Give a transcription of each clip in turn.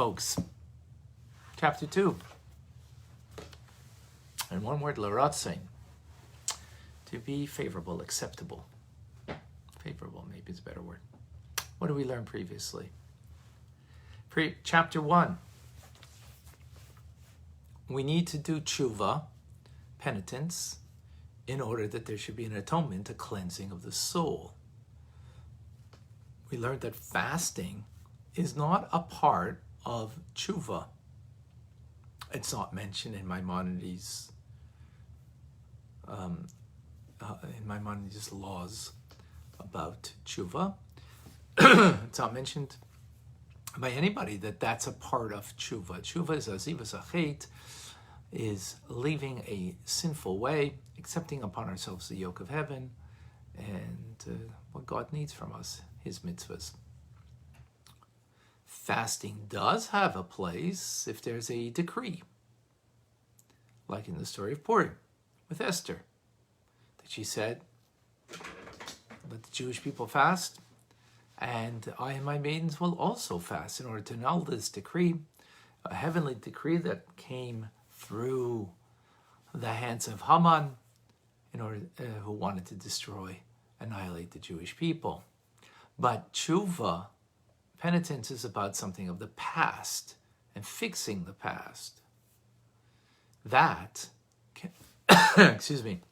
Folks, chapter 2. And one word, l'ratzein. To be favorable, acceptable. Favorable, maybe it's a better word. What did we learn previously? Chapter 1. We need to do tshuva, penitence, in order that there should be an atonement, a cleansing of the soul. We learned that fasting is not a part of tshuva. It's not mentioned in Maimonides' laws about tshuva. It's not mentioned by anybody that that's a part of tshuva. Tshuva is azivas achet, is leaving a sinful way, accepting upon ourselves the yoke of heaven, and what God needs from us, his mitzvahs. Fasting does have a place if there's a decree, like in the story of Purim with Esther, that she said, let the Jewish people fast, and I and my maidens will also fast in order to annul this decree, a heavenly decree that came through the hands of Haman, in order who wanted to annihilate the Jewish people. But tshuva, penitence, is about something of the past and fixing the past. That, excuse me,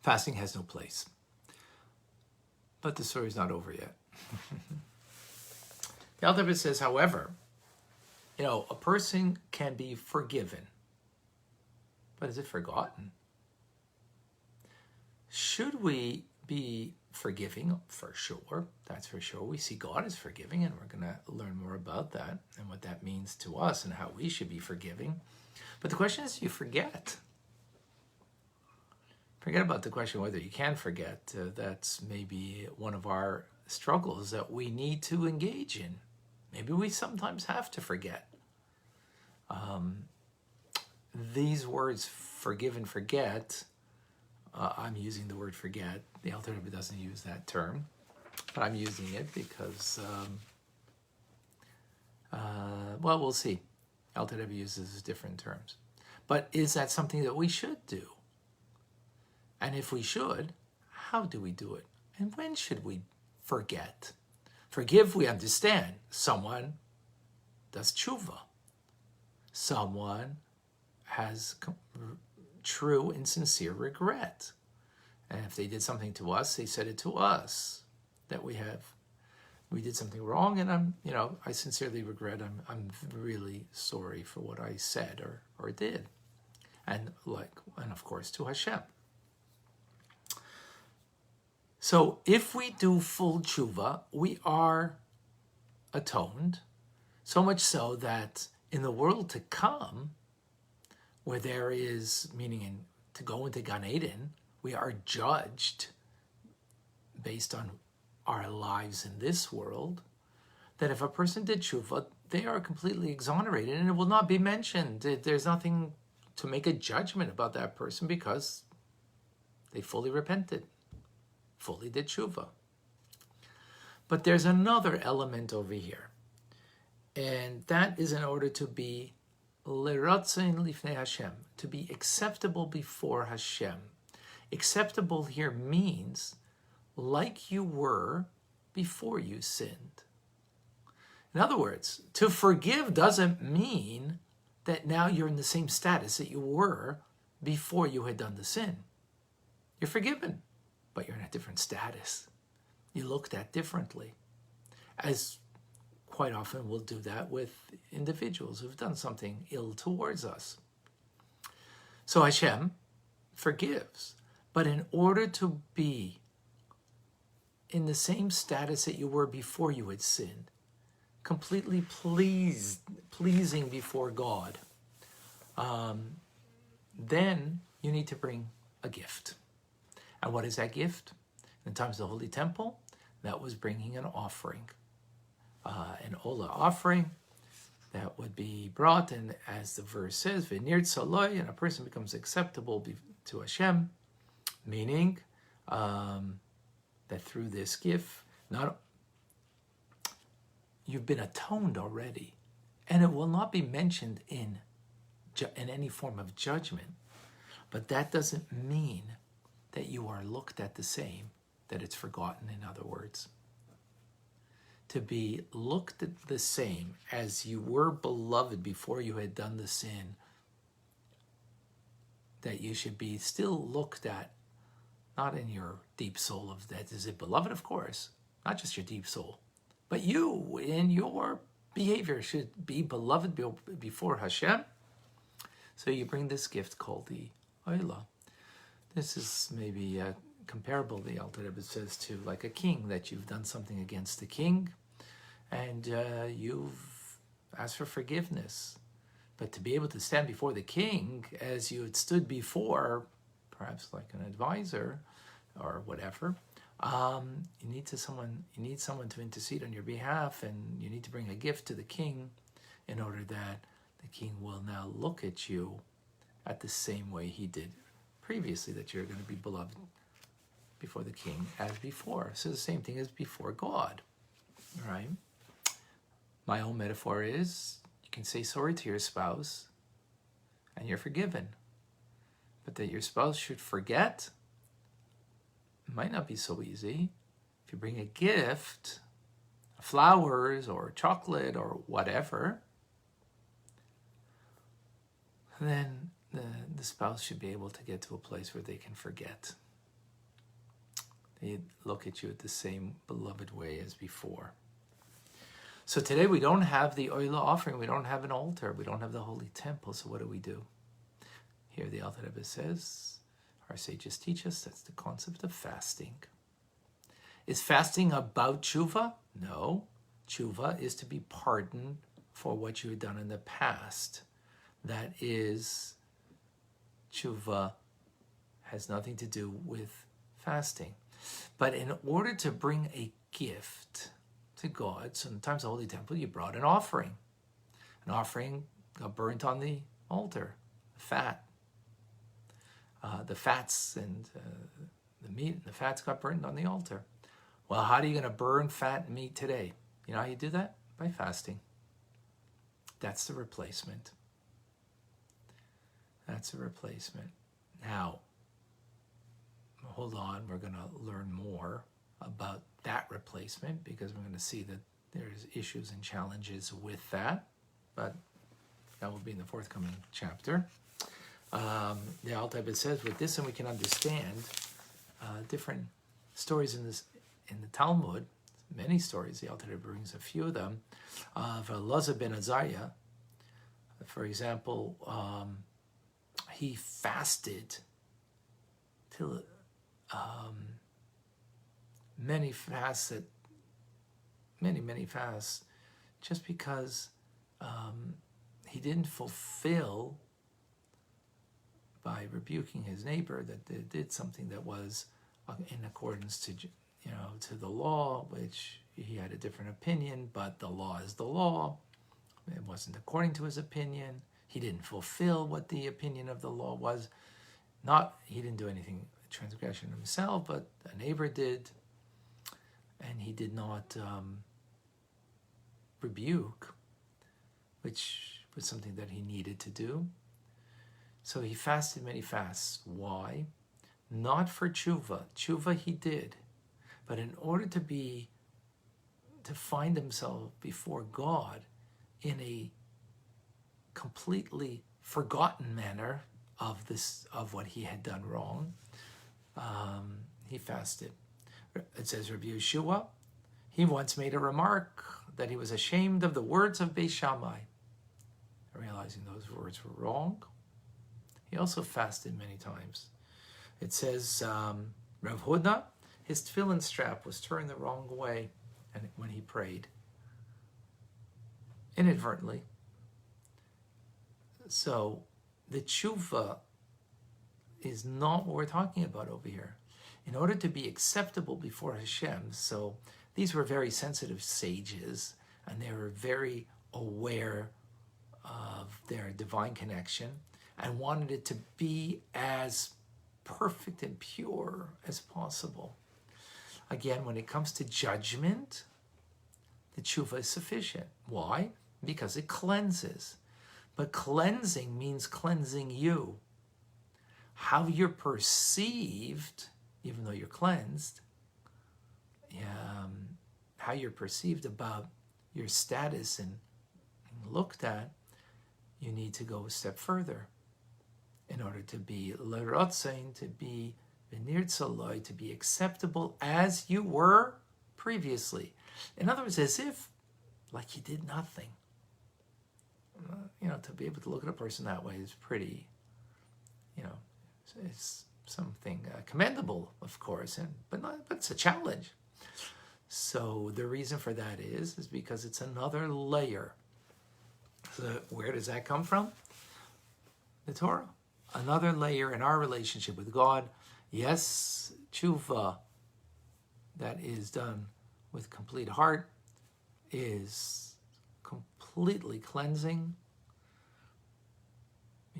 fasting has no place. But the story's not over yet. The Alter Rebbe says, however, a person can be forgiven, but is it forgotten? Should we be forgiving? For sure, that's for sure. We see God is forgiving, and we're going to learn more about that and what that means to us and how we should be forgiving. But the question is, do you forget? Forget about the question whether you can forget. That's maybe one of our struggles that we need to engage in. Maybe we sometimes have to forget. These words, forgive and forget, I'm using the word forget. The Alter Rebbe doesn't use that term, but I'm using it because, we'll see. Alter Rebbe uses different terms. But is that something that we should do? And if we should, how do we do it? And when should we forget? Forgive, we understand. Someone does tshuva. Someone has true and sincere regret. And if they did something to us, they said it to us, that we did something wrong, and I sincerely regret, I'm really sorry for what I said or did. And of course to Hashem. So if we do full tshuva, we are atoned, so much so that in the world to come, where there is, meaning to go into Gan Eden, we are judged based on our lives in this world, that if a person did tshuva, they are completely exonerated, and it will not be mentioned. There's nothing to make a judgment about that person because they fully repented, fully did tshuva. But there's another element over here, and that is in order to be l'ratzein lifnei Hashem, to be acceptable before Hashem. Acceptable here means like you were before you sinned. In other words, to forgive doesn't mean that now you're in the same status that you were before you had done the sin. You're forgiven, but you're in a different status. You looked at differently. As quite often we'll do that with individuals who've done something ill towards us. So Hashem forgives, but in order to be in the same status that you were before you had sinned, completely pleasing before God, then you need to bring a gift. And what is that gift? In times of the Holy Temple, that was bringing an offering. An Ola offering that would be brought, and as the verse says, V'nir tzaloi, and a person becomes acceptable to Hashem, meaning that through this gift, not you've been atoned already. And it will not be mentioned in any form of judgment. But that doesn't mean that you are looked at the same, that it's forgotten, in other words. To be looked at the same as you were beloved before you had done the sin, that you should be still looked at, not in your deep soul of that is it beloved, of course, not just your deep soul, but you in your behavior should be beloved before Hashem. So you bring this gift called the Oila. This is maybe comparable, the Alter Rebbe says, to like a king, that you've done something against the king and you've asked for forgiveness. But to be able to stand before the king as you had stood before, perhaps like an advisor or whatever, you need someone to intercede on your behalf, and you need to bring a gift to the king in order that the king will now look at you at the same way he did previously, that you're going to be beloved before the king as before. So the same thing as before God, right? My own metaphor is, you can say sorry to your spouse and you're forgiven. But that your spouse should forget might not be so easy. If you bring a gift, flowers or chocolate or whatever, then the spouse should be able to get to a place where they can forget. They look at you at the same beloved way as before. So today we don't have the Oila offering, we don't have an altar, we don't have the holy temple, so what do? Here the Alter Rebbe says, our sages teach us, that's the concept of fasting. Is fasting about tshuva? No. Tshuva is to be pardoned for what you have done in the past. That is, tshuva has nothing to do with fasting. But in order to bring a gift to God, so in the times of the Holy Temple, you brought an offering. An offering got burnt on the altar, fat. The fats and the meat and the fats got burned on the altar. Well, how are you going to burn fat and meat today? You know how you do that? By fasting. That's the replacement. That's a replacement. Now, hold on, we're going to learn more about that replacement, because we're going to see that there's issues and challenges with that, but that will be in the forthcoming chapter. The Alter Rebbe says, with this, and we can understand different stories in the Talmud, many stories. The Alter Rebbe brings a few of them. Of Elazar ben Azariah, for example, he fasted till many fasts, just because he didn't fulfill, by rebuking his neighbor, that they did something that was in accordance to the law, which he had a different opinion, but the law is the law. It wasn't according to his opinion. He didn't fulfill what the opinion of the law was. He didn't do anything transgression himself, but a neighbor did, and he did not rebuke, which was something that he needed to do. So he fasted many fasts. Why? Not for tshuva. Tshuva he did, but in order to find himself before God in a completely forgotten manner of what he had done wrong, he fasted. It says Rabbi Yeshua, he once made a remark that he was ashamed of the words of Beis Shammai, realizing those words were wrong. He also fasted many times. It says Rav Hudna, his tefillin strap was turned the wrong way, and when he prayed, inadvertently. So the tshuva is not what we're talking about over here. In order to be acceptable before Hashem, so these were very sensitive sages, and they were very aware of their divine connection and wanted it to be as perfect and pure as possible. Again, when it comes to judgment, the tshuva is sufficient. Why? Because it cleanses. But cleansing means cleansing you. How you're perceived, even though you're cleansed, how you're perceived about your status and looked at, you need to go a step further in order to be l'rotzein, to be v'nirtzaloi, to be acceptable as you were previously. In other words, as if like you did nothing. To be able to look at a person that way is pretty, it's something commendable, of course, but it's a challenge. So the reason for that is because it's another layer. So where does that come from? The Torah. Another layer in our relationship with God. Yes, tshuva that is done with complete heart is completely cleansing.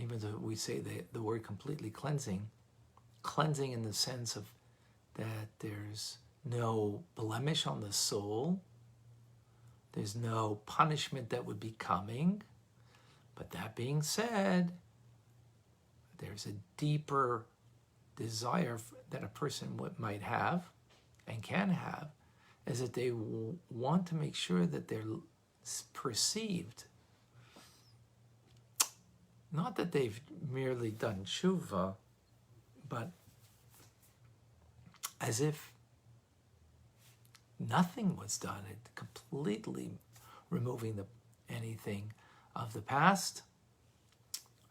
Even though we say the word completely cleansing in the sense of that there's no blemish on the soul, there's no punishment that would be coming. But that being said, there's a deeper desire that a person might have and can have, is that they want to make sure that they're perceived. Not that they've merely done tshuva, but as if nothing was done, it completely removing anything of the past.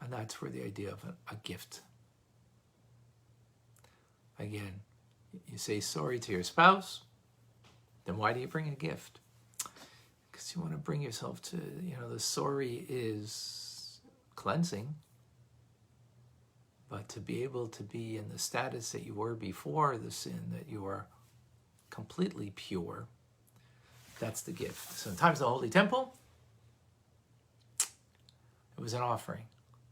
And that's where the idea of a gift. Again, you say sorry to your spouse, then why do you bring a gift? Because you want to bring yourself to, the sorry is cleansing. But to be able to be in the status that you were before the sin, that you are completely pure, that's the gift. So in times of the Holy Temple, it was an offering.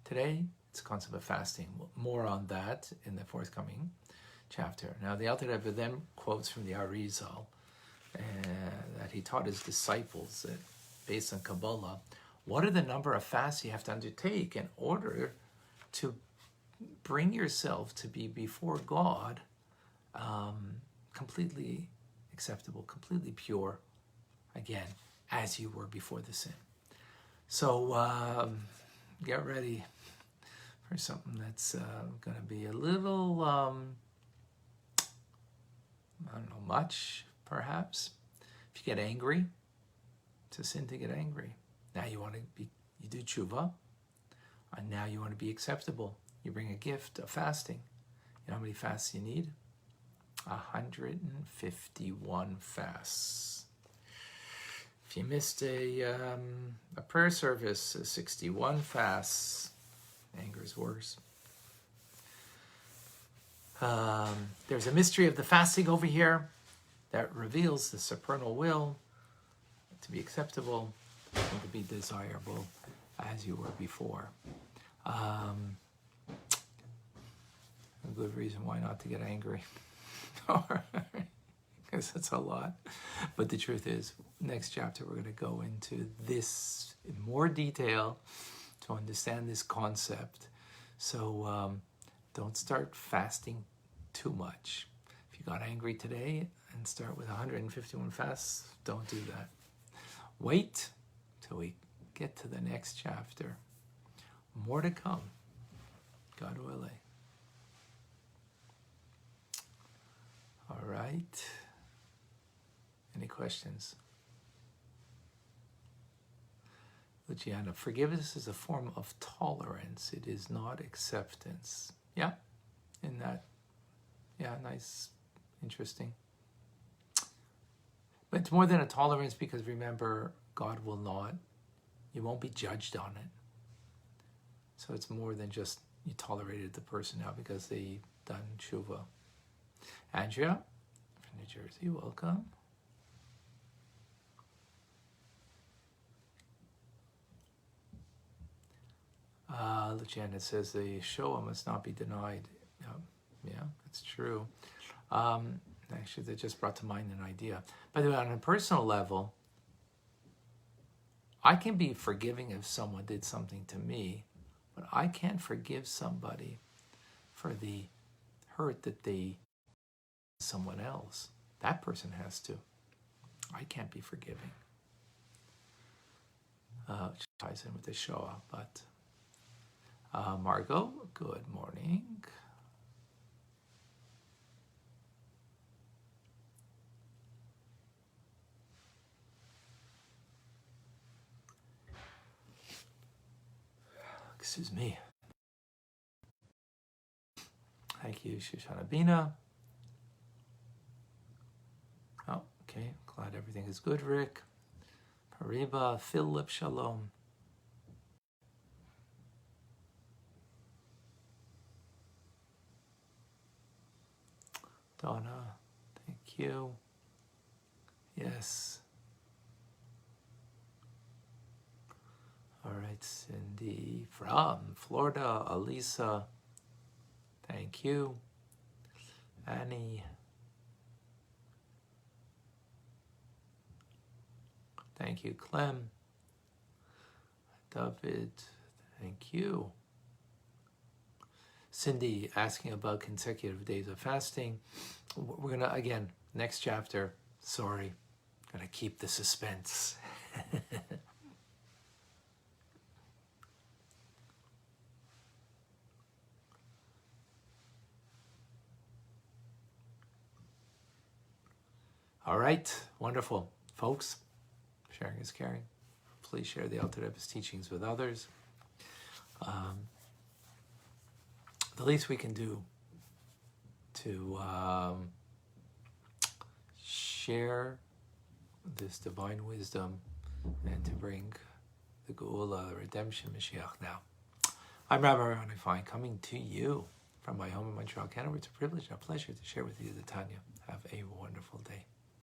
Today, it's a concept of fasting. More on that in the forthcoming chapter. Now, the Alter Rebbe then quotes from the Arizal that he taught his disciples that, based on Kabbalah, what are the number of fasts you have to undertake in order to bring yourself to be before God completely acceptable, completely pure, again, as you were before the sin. So get ready for something that's going to be a little, I don't know, much, perhaps. If you get angry, it's a sin to get angry. Now you do tshuva, and now you want to be acceptable. You bring a gift of fasting. You know how many fasts you need? 151 fasts. If you missed a prayer service, 61 fasts. Anger is worse. There's a mystery of the fasting over here that reveals the supernal will to be acceptable and to be desirable as you were before. A good reason why not to get angry. Because that's a lot. But the truth is, next chapter we're going to go into this in more detail to understand this concept. So don't start fasting too much. If you got angry today and start with 151 fasts, don't do that. Wait till we get to the next chapter. More to come. God willing. All right. Any questions? Luciana, forgiveness is a form of tolerance. It is not acceptance. Yeah, in that. Yeah, nice, interesting. But it's more than a tolerance because remember, God will not, you won't be judged on it. So it's more than just you tolerated the person now because they done tshuva. Andrea from New Jersey, welcome. Luciana says the Shoah must not be denied. Yeah, that's true. Actually, that just brought to mind an idea. By the way, on a personal level, I can be forgiving if someone did something to me, but I can't forgive somebody for the hurt that they someone else. That person has to. I can't be forgiving. Which ties in with the Shoah. But Margot, good morning. Excuse me. Thank you, Shoshana Bina. Oh, okay. Glad everything is good, Rick. Pariba, Philip, shalom. Donna, thank you. Yes. All right, Cindy from Florida. Alisa, thank you. Annie, thank you. Clem, David, thank you. Cindy asking about consecutive days of fasting. We're gonna, again, next chapter, sorry, gonna keep the suspense. All right, wonderful. Folks, sharing is caring. Please share the Alter Rebbe's teachings with others. The least we can do to share this divine wisdom and to bring the Geula, the redemption, Mashiach now. I'm Rabbi Ronnie Fine, coming to you from my home in Montreal, Canada. It's a privilege and a pleasure to share with you the Tanya. Have a wonderful day.